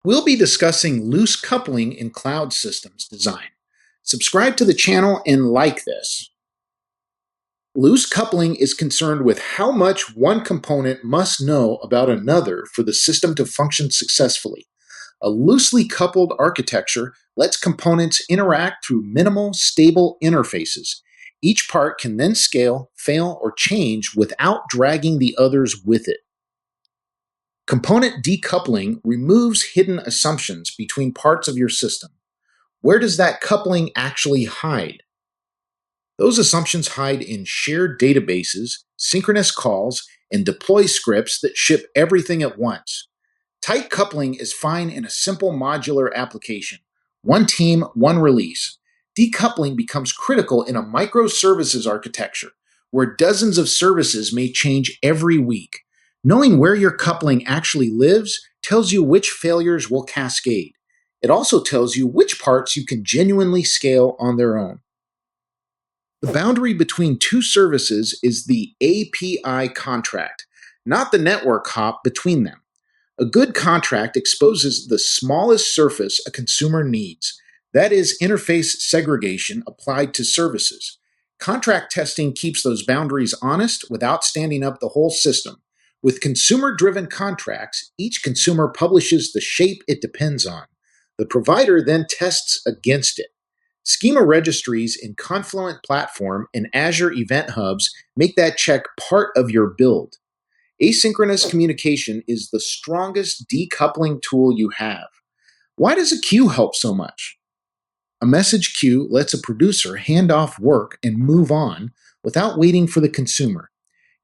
We'll be discussing loose coupling in cloud systems design. Subscribe to the channel and like this. Loose coupling is concerned with how much one component must know about another for the system to function successfully. A loosely coupled architecture lets components interact through minimal, stable interfaces. Each part can then scale, fail, or change without dragging the others with it. Component decoupling removes hidden assumptions between parts of your system. Where does that coupling actually hide? Those assumptions hide in shared databases, synchronous calls, and deploy scripts that ship everything at once. Tight coupling is fine in a simple modular application. One team, one release. Decoupling becomes critical in a microservices architecture, where dozens of services may change every week. Knowing where your coupling actually lives tells you which failures will cascade. It also tells you which parts you can genuinely scale on their own. The boundary between two services is the API contract, not the network hop between them. A good contract exposes the smallest surface a consumer needs, that is, interface segregation applied to services. Contract testing keeps those boundaries honest without standing up the whole system. With consumer-driven contracts, each consumer publishes the shape it depends on. The provider then tests against it. Schema registries in Confluent Platform and Azure Event Hubs make that check part of your build. Asynchronous communication is the strongest decoupling tool you have. Why does a queue help so much? A message queue lets a producer hand off work and move on without waiting for the consumer.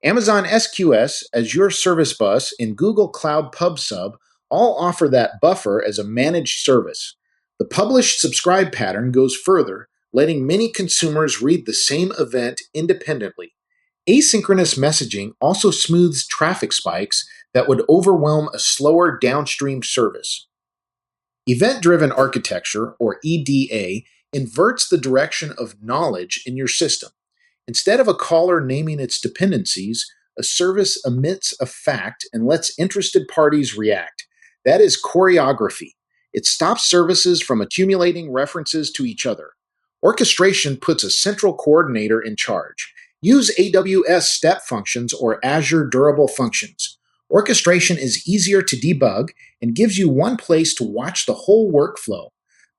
Amazon SQS, Azure Service Bus, and Google Cloud PubSub all offer that buffer as a managed service. The publish-subscribe pattern goes further, letting many consumers read the same event independently. Asynchronous messaging also smooths traffic spikes that would overwhelm a slower downstream service. Event-driven architecture, or EDA, inverts the direction of knowledge in your system. Instead of a caller naming its dependencies, a service emits a fact and lets interested parties react. That is choreography. It stops services from accumulating references to each other. Orchestration puts a central coordinator in charge. Use AWS step functions or Azure durable functions. Orchestration is easier to debug and gives you one place to watch the whole workflow.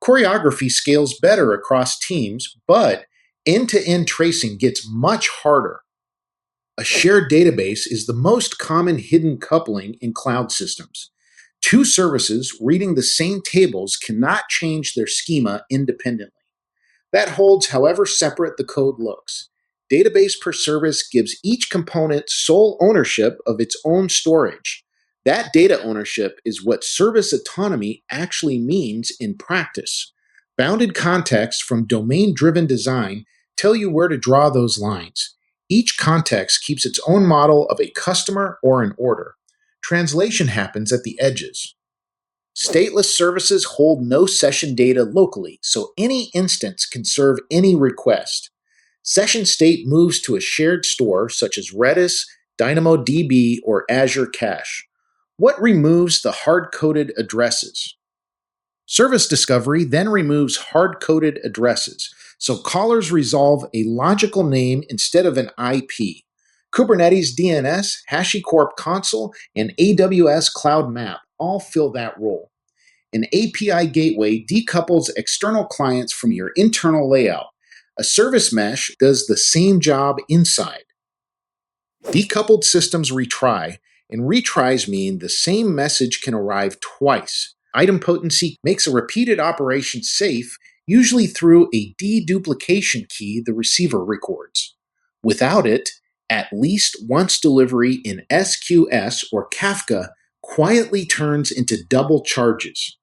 Choreography scales better across teams, but end-to-end tracing gets much harder. A shared database is the most common hidden coupling in cloud systems. Two services reading the same tables cannot change their schema independently. That holds however separate the code looks. Database per service gives each component sole ownership of its own storage. That data ownership is what service autonomy actually means in practice. Bounded contexts from domain-driven design tell you where to draw those lines. Each context keeps its own model of a customer or an order. Translation happens at the edges. Stateless services hold no session data locally, so any instance can serve any request. Session state moves to a shared store such as Redis, DynamoDB, or Azure Cache. What removes the hard-coded addresses? Service discovery then removes hard-coded addresses, so callers resolve a logical name instead of an IP. Kubernetes DNS, HashiCorp Console, and AWS Cloud Map all fill that role. An API gateway decouples external clients from your internal layout. A service mesh does the same job inside. Decoupled systems retry, and retries mean the same message can arrive twice. Idempotency makes a repeated operation safe, usually through a deduplication key the receiver records. Without it, at least once delivery in SQS or Kafka quietly turns into double charges.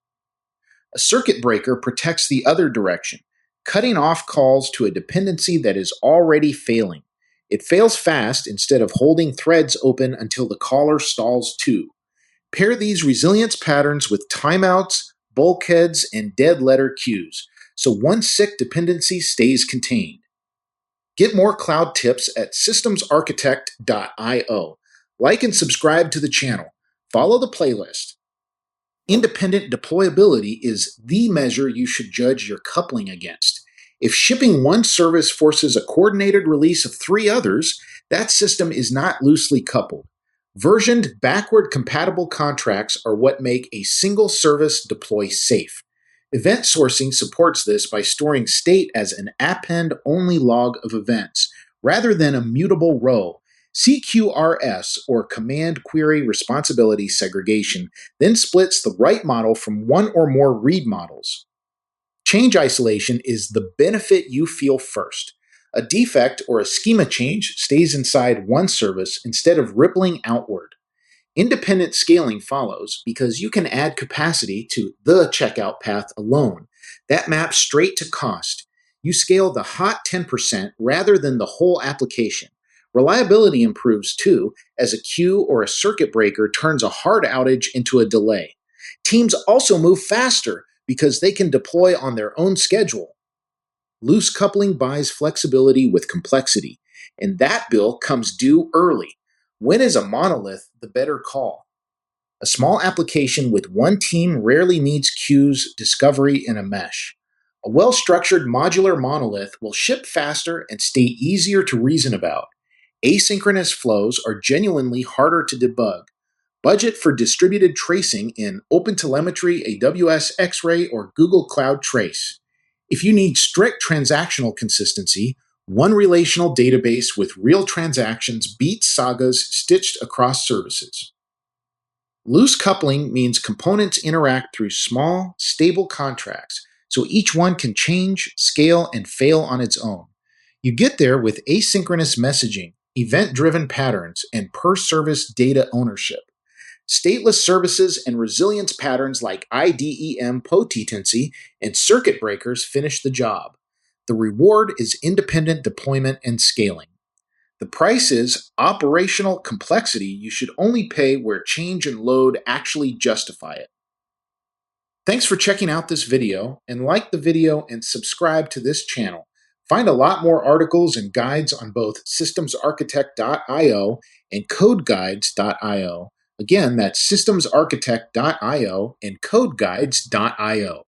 A circuit breaker protects the other direction, cutting off calls to a dependency that is already failing. It fails fast instead of holding threads open until the caller stalls too. Pair these resilience patterns with timeouts, bulkheads, and dead letter queues, so one sick dependency stays contained. Get more cloud tips at systemsarchitect.io. Like and subscribe to the channel. Follow the playlist. Independent deployability is the measure you should judge your coupling against. If shipping one service forces a coordinated release of three others, that system is not loosely coupled. Versioned, backward compatible contracts are what make a single service deploy safe. Event sourcing supports this by storing state as an append-only log of events, rather than a mutable row. CQRS, or Command Query Responsibility Segregation, then splits the write model from one or more read models. Change isolation is the benefit you feel first. A defect or a schema change stays inside one service instead of rippling outward. Independent scaling follows because you can add capacity to the checkout path alone. That maps straight to cost. You scale the hot 10% rather than the whole application. Reliability improves too, as a queue or a circuit breaker turns a hard outage into a delay. Teams also move faster because they can deploy on their own schedule. Loose coupling buys flexibility with complexity, and that bill comes due early. When is a monolith the better call? A small application with one team rarely needs queues, discovery, and a mesh. A well-structured modular monolith will ship faster and stay easier to reason about. Asynchronous flows are genuinely harder to debug. Budget for distributed tracing in OpenTelemetry, AWS X-Ray, or Google Cloud Trace. If you need strict transactional consistency, one relational database with real transactions beats sagas stitched across services. Loose coupling means components interact through small, stable contracts, so each one can change, scale, and fail on its own. You get there with asynchronous messaging, event-driven patterns, and per-service data ownership. Stateless services and resilience patterns like Idempotency and circuit breakers finish the job. The reward is independent deployment and scaling. The price is operational complexity you should only pay where change and load actually justify it. Thanks for checking out this video, and like the video and subscribe to this channel. Find a lot more articles and guides on both systemsarchitect.io and codeguides.io. Again, that's systemsarchitect.io and codeguides.io.